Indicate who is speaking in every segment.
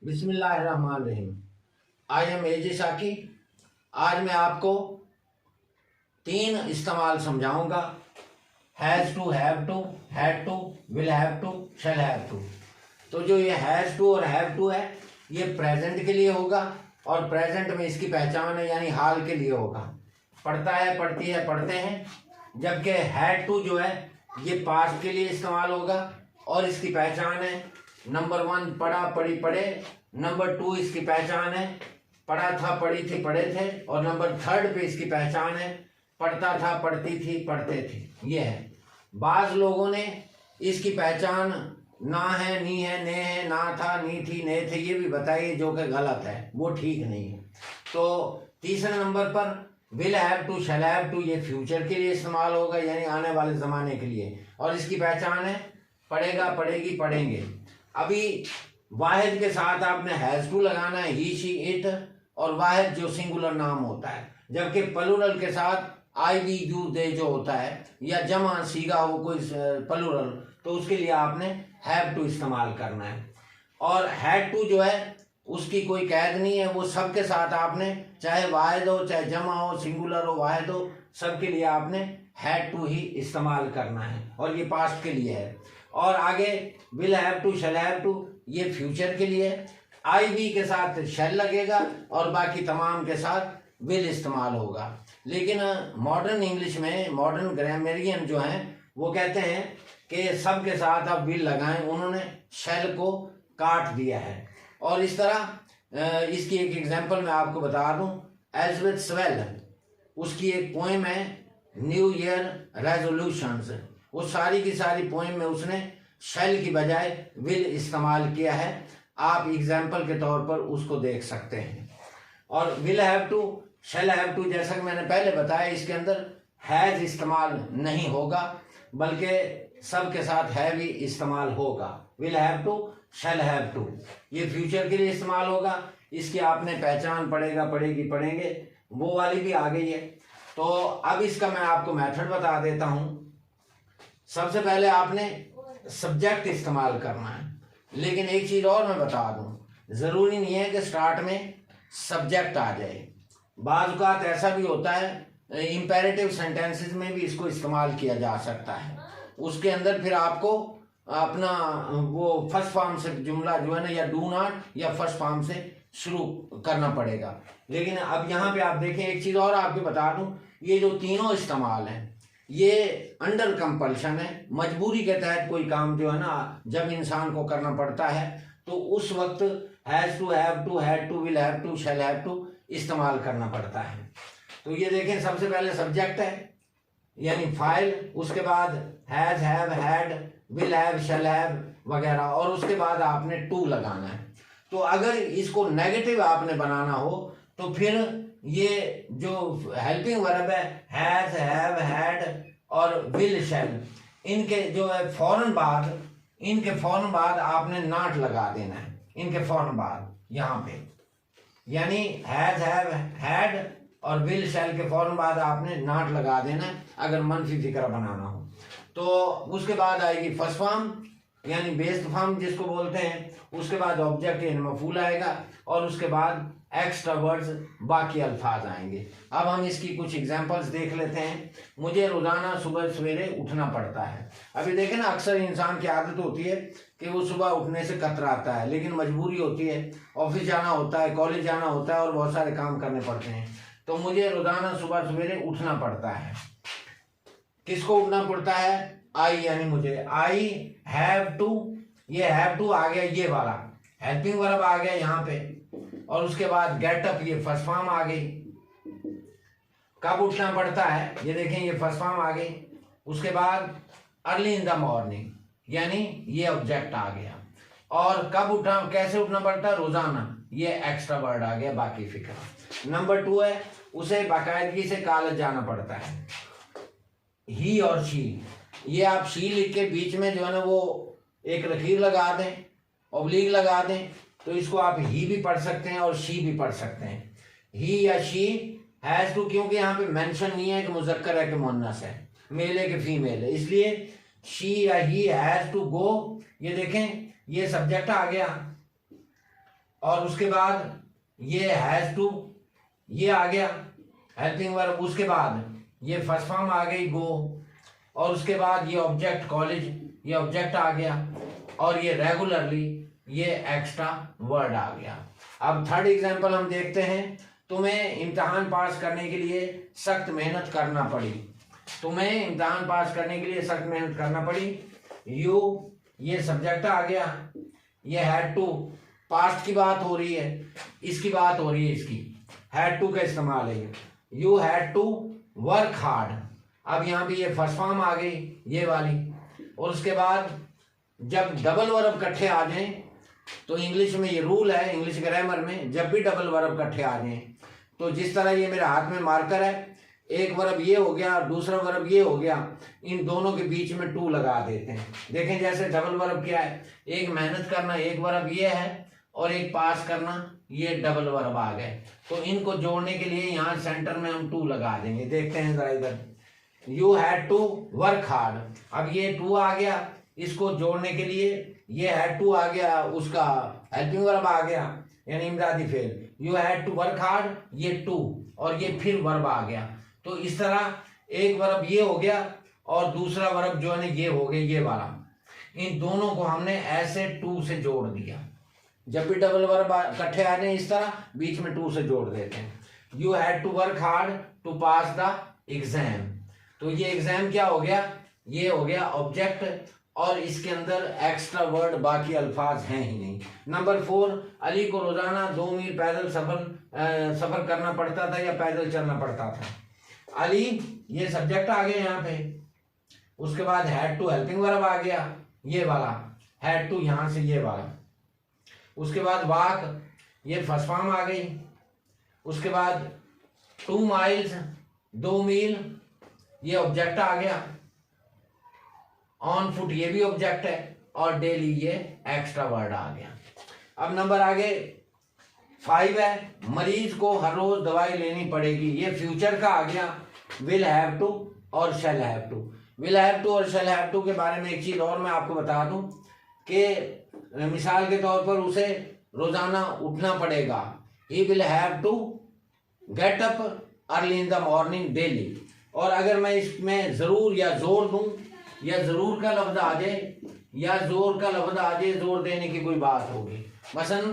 Speaker 1: बिस्मिल्लाहिर्रहमानिर्रहीम। I am एजे साकी। आज मैं आपको 3 इस्तेमाल समझाऊंगा। Has to, have to, had to, will have to, shall have to. तो जो ये हैज़ टू और हैव टू है ये प्रेजेंट के लिए होगा और प्रेजेंट में इसकी पहचान है यानी हाल के लिए होगा। पढ़ता है, पढ़ती है, पढ़ते हैं। जबकि हैड टू जो है ये पास्ट के लिए इस्तेमाल होगा और इसकी पहचान है नंबर 1 पढ़ा, पढ़ी, पढ़े। नंबर 2 इसकी पहचान है पढ़ा था, पढ़ी थी, पढ़े थे। और नंबर 3 पे इसकी पहचान है पढ़ता था, पढ़ती थी, पढ़ते थे। ये है। बाज लोगों ने इसकी पहचान ना है, नी है, ने है, ना था, नी थी, ने थे ये भी बताइए, जो कि गलत है, वो ठीक नहीं है। तो तीसरे नंबर पर will have to, shall have to, ये फ्यूचर के लिए इस्तेमाल होगा यानी आने वाले ज़माने के लिए। और इसकी पहचान है पढ़ेगा, पढ़ेगी, पढ़ेंगे। अभी वाहिद के साथ आपने हैज़ टू लगाना है, ही, शी, इट, और वाहिद जो सिंगुलर नाम होता है। जबकि प्लूरल के साथ आई, वी, यू, दे जो होता है या जमा सीगा हो कोई प्लूरल, तो उसके लिए आपने हैव टू इस्तेमाल करना है। और हैड टू जो है उसकी कोई कैद नहीं है, वो सबके साथ आपने, चाहे वाहिद हो, चाहे जमा हो, सिंगुलर हो, वाहिद हो, सबके लिए आपने हैड टू ही इस्तेमाल करना है और ये पास्ट के लिए है। और आगे will have to, shall have to, ये फ्यूचर के लिए। आई, वी के साथ शैल लगेगा और बाकी तमाम के साथ विल इस्तेमाल होगा। लेकिन मॉडर्न इंग्लिश में मॉडर्न ग्रामेरियन जो हैं वो कहते हैं कि सब के साथ आप विल लगाएं, उन्होंने शैल को काट दिया है। और इस तरह इसकी एक एग्जांपल मैं आपको बता दूं। एलिजाबेथ स्वेल, उसकी एक पोएम है न्यू ईयर रेजोल्यूशंस, वो सारी की सारी पोएम में उसने शैल की बजाय विल इस्तेमाल किया है। आप एग्जाम्पल के तौर पर उसको देख सकते हैं। और will have to, shall have to, जैसा कि मैंने पहले बताया, इसके अंदर हैज इस्तेमाल नहीं होगा बल्कि सब के साथ हैव ही इस्तेमाल होगा। Will have to, shall have to, ये फ्यूचर के लिए इस्तेमाल होगा। इसकी आपने पहचान पढ़ेगा, पढ़ेगी, पढ़ेंगे, वो वाली भी आ गई है। तो अब इसका मैं आपको मेथड बता देता हूं। सबसे पहले आपने सब्जेक्ट इस्तेमाल करना है, लेकिन एक चीज और मैं बता दूं, जरूरी नहीं है कि स्टार्ट में सब्जेक्ट आ जाए। बाज़ औक़ात ऐसा भी होता है, इंपेरेटिव सेंटेंसेस में भी इसको इस्तेमाल किया जा सकता है। उसके अंदर फिर आपको अपना वो फर्स्ट फॉर्म से जुमला जो है ना, या डू नॉट या फर्स्ट फॉर्म से शुरू करना पड़ेगा। लेकिन अब यहाँ पे आप देखें, एक चीज़ और आपको बता दूं, ये जो तीनों इस्तेमाल हैं ये अंडर कंपल्शन है, मजबूरी के तहत कोई काम जो है ना जब इंसान को करना पड़ता है तो उस वक्त has to, have to, had to, will have to, shall have to इस्तेमाल करना पड़ता है। तो ये देखें, सबसे पहले सब्जेक्ट है यानी फाइल, उसके बाद has, have, had, will have, shall have वगैरह, और उसके बाद आपने टू लगाना है। तो अगर इसको नेगेटिव आपने बनाना हो तो फिर ये जो हेल्पिंग वर्ब है हैज़, हैव, हैड और विल, शैल, इनके जो है फौरन बाद, इनके फौरन बाद आपने नॉट लगा देना है। इनके फौरन बाद यहाँ पे यानी हैज़, हैव, हैड और विल, शैल के फौरन बाद आपने नॉट लगा देना है अगर मनफी फिक्रा बनाना हो। तो उसके बाद आएगी फर्स्ट फॉर्म यानी बेस्ड फॉर्म जिसको बोलते हैं, उसके बाद ऑब्जेक्ट यानी मफूल आएगा और उसके बाद एक्स्ट्रा वर्ड्स, बाकी अल्फाज आएंगे। अब हम इसकी कुछ एग्जांपल्स देख लेते हैं। मुझे रोजाना सुबह सवेरे उठना पड़ता है। अभी देखें ना, अक्सर इंसान की आदत होती है कि वो सुबह उठने से कतराता है, लेकिन मजबूरी होती है, ऑफिस जाना होता है, कॉलेज जाना होता है और बहुत सारे काम करने पड़ते हैं। तो मुझे रोजाना सुबह सवेरे उठना पड़ता है। किसको उठना पड़ता है? आई यानी मुझे। आई हैव टू, ये हैव टू आ गया, ये वाला हेल्पिंग वर्ब आ गया यहाँ पे, और उसके बाद गेट अप, ये फर्स्ट फॉर्म आ गई। कब उठना पड़ता है, ये देखें, ये फर्स्ट फॉर्म आ गई। उसके बाद अर्ली इन द मॉर्निंग यानी ये ऑब्जेक्ट आ गया। और कब उठना, कैसे उठना पड़ता है? रोजाना, ये एक्स्ट्रा वर्ड आ गया, बाकी फिक्र। नंबर 2 है, उसे बाकायदगी से कॉलेज जाना पड़ता है। ही और शी, ये आप शी लिख के बीच में जो है ना वो एक लकीर लगा दें, ऑब्लिक लगा दें, तो इसको आप ही भी पढ़ सकते हैं और शी भी पढ़ सकते हैं। ही या शी। हैज़ टू क्योंकि यहाँ पे मेंशन नहीं है कि मुज़क्कर है कि मुन्नस है, मेल है कि फीमेल है, इसलिए शी या ही हैज़ टू गो। ये देखें, ये सब्जेक्ट आ गया और उसके बाद ये हैज टू, ये आ गया हेल्पिंग वर्ब। उसके बाद ये फर्स्ट फॉर्म आ गई गो, और उसके बाद ये ऑब्जेक्ट कॉलेज, ये ऑब्जेक्ट आ गया, और ये रेगुलरली, ये एक्स्ट्रा वर्ड आ गया। अब थर्ड एग्जांपल हम देखते हैं। तुम्हें इम्तिहान पास करने के लिए सख्त मेहनत करना पड़ी। तुम्हें इम्तिहान पास करने के लिए सख्त मेहनत करना पड़ी। यू, ये सब्जेक्ट आ गया, ये हैड टू, पास्ट की बात हो रही है, इसकी बात हो रही है, इसकी हैड टू का इस्तेमाल है। You had to work hard. अब यहाँ पे ये फर्स्ट फॉर्म आ गई, ये वाली। और उसके बाद जब डबल वर्ब इकट्ठे आ जाएं, तो इंग्लिश में ये रूल है, इंग्लिश ग्रामर में, जब भी डबल वर्ब इकट्ठे आ जाएं, तो जिस तरह ये मेरे हाथ में मार्कर है, एक वर्ब ये हो गया और दूसरा वर्ब ये हो गया, इन दोनों के बीच में टू लगा देते हैं। देखें जैसे डबल वर्ब क्या है, एक मेहनत करना, एक वर्ब ये है, और एक पास करना, ये डबल वर्ब आ गए। तो इनको जोड़ने के लिए यहाँ सेंटर में हम टू लगा देंगे। देखते हैं जरा इधर, you had to work hard. अब ये टू आ गया, इसको जोड़ने के लिए ये हैड टू आ गया, उसका हेल्पिंग वर्ब आ गया, यानी इमदादी फेल। You had to work hard, ये टू, और ये फिर वर्ब आ गया। तो इस तरह एक वर्ब ये हो गया और दूसरा वर्ब जो है ना ये हो गया, ये वाला। इन दोनों को हमने ऐसे टू से जोड़ दिया। जब भी डबल वर्ब इकट्ठे आ जाए इस तरह, बीच में टू से जोड़ देते हैं। You had to work hard to pass the exam. तो ये एग्जाम क्या हो गया, ये हो गया ऑब्जेक्ट, और इसके अंदर एक्स्ट्रा वर्ड बाकी अल्फाज हैं ही नहीं। नंबर 4, अली को रोजाना 2 मील पैदल सफर करना पड़ता था या पैदल चलना पड़ता था। अली, ये सब्जेक्ट आ गया यहाँ पे। उसके बाद हैड टू हेल्पिंग वर्ब आ गया, ये वाला हैड टू, यहां से ये वाला। उसके बाद वाक, ये फर्स्ट फॉर्म आ गई। उसके बाद 2 माइल्स, 2 मील, ये ऑब्जेक्ट आ गया। ऑन फुट, ये भी ऑब्जेक्ट है, और डेली, ये एक्स्ट्रा वर्ड आ गया। अब नंबर आगे 5 है, मरीज को हर रोज दवाई लेनी पड़ेगी। ये फ्यूचर का आ गया, विल हैव टू और shall have to. Will have to और शैल हैव टू के बारे में एक चीज और मैं आपको बता दूं कि मिसाल के तौर पर उसे रोजाना उठना पड़ेगा। He will have to get up early in the morning daily. और अगर मैं इसमें जरूर या जोर दूं, या जरूर का लफ्ज आ जाए, या जोर का लफ्ज आ जाए, जोर देने की कोई बात होगी। मसलन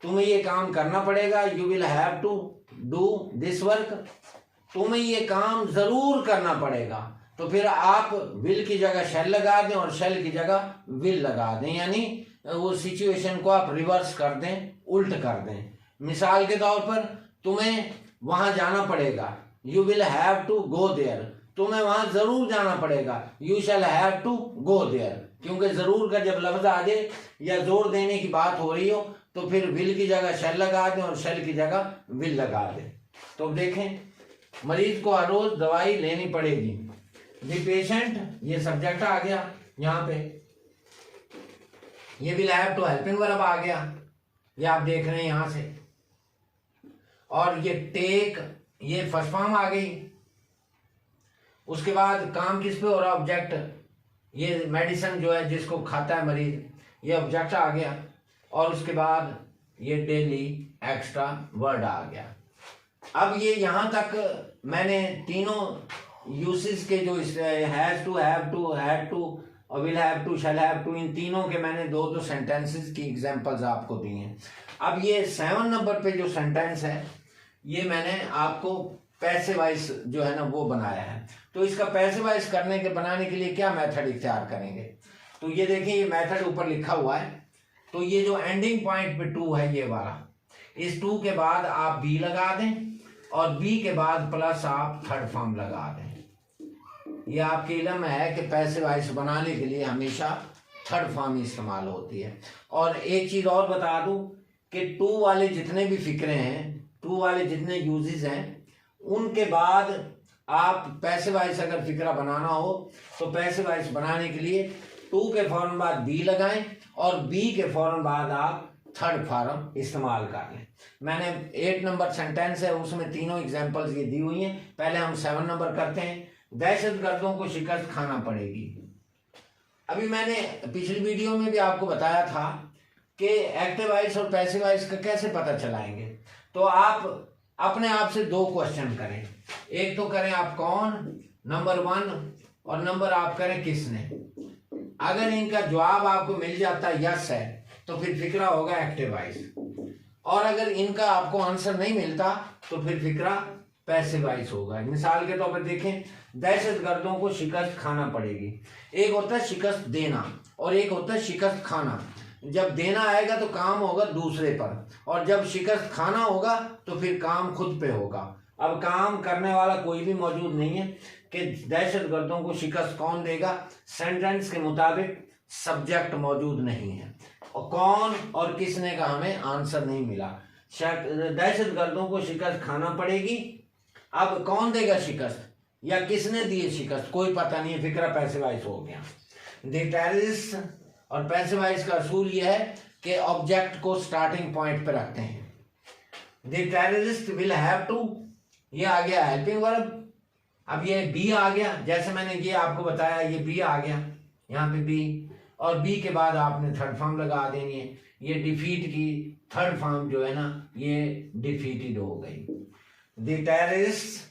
Speaker 1: तुम्हें ये काम करना पड़ेगा, you will have to do this work. तुम्हें ये काम जरूर करना पड़ेगा, तो फिर आप विल की जगह शैल लगा दें और शैल की जगह विल लगा दें, यानी वो सिचुएशन को आप रिवर्स कर दें, उल्ट कर दें। मिसाल के तौर पर तुम्हें वहां जाना पड़ेगा, you will have to go there. तुम्हें वहां जरूर जाना पड़ेगा, you shall have to go there. क्योंकि जरूर का जब लफ्ज आ जाए या जोर देने की बात हो रही हो, तो फिर विल की जगह शैल लगा दें और शैल की जगह विल लगा दें। तो देखें, मरीज को हर रोज दवाई लेनी पड़ेगी। द पेशेंट, ये सब्जेक्ट आ गया यहाँ पे, ये will have to helping verb आ गया, ये आप देख रहे हैं यहां से। और ये टेक, ये फर्स्ट फॉर्म आ गई। उसके बाद काम किस पे हो रहा, ऑब्जेक्ट, ये मेडिसिन जो है जिसको खाता है मरीज, ये ऑब्जेक्ट आ गया। और उसके बाद ये डेली एक्स्ट्रा वर्ड आ गया। अब ये यहां तक मैंने तीनों यूसेज के जो has to, have to, had to और will have to, shall have to, इन तीनों के मैंने दो सेंटेंसेस की एग्जांपल्स आपको दी हैं। अब ये 7 नंबर पे जो सेंटेंस है, ये मैंने आपको पैसे वाइज जो है ना वो बनाया है। तो इसका पैसे वाइज बनाने के लिए क्या मेथड इख्तियार करेंगे, तो ये देखिए, ये मेथड ऊपर लिखा हुआ है। तो ये जो एंडिंग पॉइंट पे टू है, ये वाला, इस टू के बाद आप बी लगा दें और बी के बाद प्लस आप थर्ड फॉर्म लगा दें। ये आपके इल्म है कि पैसे वाइज बनाने के लिए हमेशा थर्ड फॉर्म इस्तेमाल होती है। और एक चीज और बता दूं कि टू वाले जितने भी फिक्रे हैं, टू वाले जितने यूजेस हैं, उनके बाद आप पैसे वाइज अगर फिक्रा बनाना हो तो पैसे वाइज बनाने के लिए टू के फौरन बाद बी लगाएं और बी के फौरन बाद आप थर्ड फॉर्म इस्तेमाल कर लें। मैंने 8 नंबर सेंटेंस है, उसमें तीनों एग्जांपल्स ये दी हुई हैं। पहले हम 7 नंबर करते हैं। दहशतगर्दों को शिकस्त खाना पड़ेगी। अभी मैंने पिछली वीडियो में भी आपको बताया था कि एक्टिव वॉइस और पैसिव वॉइस का कैसे पता चलाएंगे। तो आप अपने आप से 2 क्वेश्चन करें। एक तो करें आप कौन, नंबर 1, और नंबर आप करें किसने। अगर इनका जवाब आपको मिल जाता है यस है, तो फिर फिक्रा होगा एक्टिव वॉइस, और अगर इनका आपको आंसर नहीं मिलता तो फिर फिक्रा पैसिव वॉइस होगा। मिसाल के तौर पर देखें, दहशतगर्दों को शिकस्त खाना पड़ेगी। एक होता है शिकस्त देना और एक होता है शिकस्त खाना। जब देना आएगा तो काम होगा दूसरे पर, और जब शिकस्त खाना होगा तो फिर काम खुद पे होगा। अब काम करने वाला कोई भी मौजूद नहीं है कि दहशतगर्दों को शिकस्त कौन देगा। सेंटेंस के मुताबिक सब्जेक्ट मौजूद नहीं है, और कौन और किसने का हमें आंसर नहीं मिला। दहशतगर्दों को शिकस्त खाना पड़ेगी। अब कौन देगा शिकस्त या किसने दी शिकस्त, कोई पता नहीं है, फिक्रा पैसिव वॉइस हो गया। द टेररिस्ट और पैसिव वॉइस का असूल यह है कि ऑब्जेक्ट को स्टार्टिंग पॉइंट पे रखते हैं। The terrorist will have to, ये आ गया हेल्पिंग वर्ब। अब ये बी आ गया, जैसे मैंने ये आपको बताया, ये बी आ गया, यहाँ पे बी, और बी के बाद आपने थर्ड फॉर्म लगा देनी है। ये डिफीट की थर्ड फॉर्म जो है ना, ये डिफीटेड हो गई। The terrorist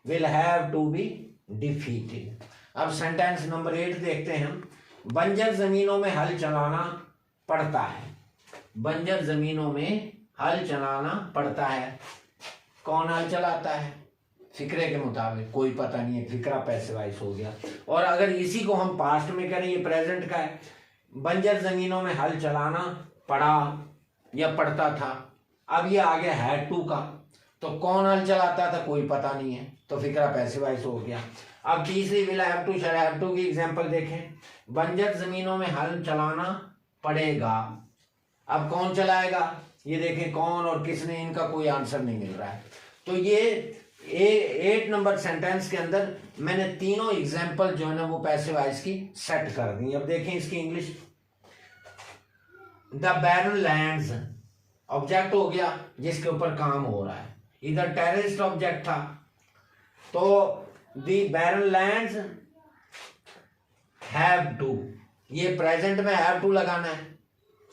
Speaker 1: will have to be defeated. अब सेंटेंस नंबर 8 देखते हैं हम। बंजर जमीनों में हल चलाना पड़ता है। बंजर जमीनों में हल चलाना पड़ता है। कौन हल चलाता है? फिक्रे के मुताबिक कोई पता नहीं है, फिक्रा पैसिव वॉइस हो गया। और अगर इसी को हम पास्ट में करें, ये प्रेजेंट का है। बंजर जमीनों में हल चलाना पड़ा या पड़ता था। अब ये आ गया हैड टू का, तो कौन हल चलाता था कोई पता नहीं है, तो फिक्रा पैसिव वॉइस हो गया। अब तीसरी will have to shall have to की एग्जांपल देखें। बंजर जमीनों में हल चलाना पड़ेगा। अब कौन चलाएगा, ये देखें कौन और किसने, इनका कोई आंसर नहीं मिल रहा है। तो ये 8 नंबर सेंटेंस के अंदर मैंने तीनों एग्जांपल जो है ना वो पैसिव वॉइस की सेट कर दी। अब देखें इसकी English. The barren lands object हो गया जिसके ऊपर काम हो रहा है, इधर टेररिस्ट ऑब्जेक्ट था, तो the barren lands have to, ये प्रेजेंट में हैव टू लगाना है,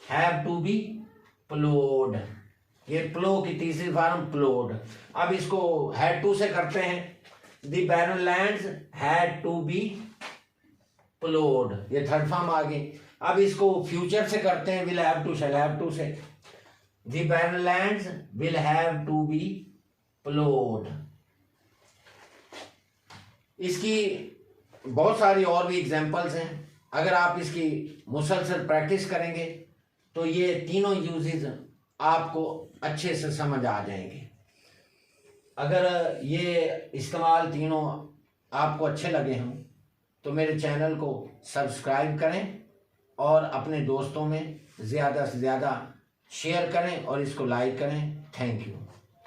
Speaker 1: हैव टू बी प्लोड। ये प्लो की तीसरी फॉर्म प्लोड। अब इसको हैड टू से करते हैं। The barren lands had to be ploughed, ये थर्ड फॉर्म आ गई। अब इसको फ्यूचर से करते हैं, will have to shall have to से। The barren lands will have to be ploughed. इसकी बहुत सारी और भी एग्जांपल्स हैं। अगर आप इसकी मुसलसल प्रैक्टिस करेंगे तो ये तीनों यूजेस आपको अच्छे से समझ आ जाएंगे। अगर ये इस्तेमाल तीनों आपको अच्छे लगे हों तो मेरे चैनल को सब्सक्राइब करें और अपने दोस्तों में ज़्यादा से ज़्यादा शेयर करें और इसको लाइक करें। Thank you.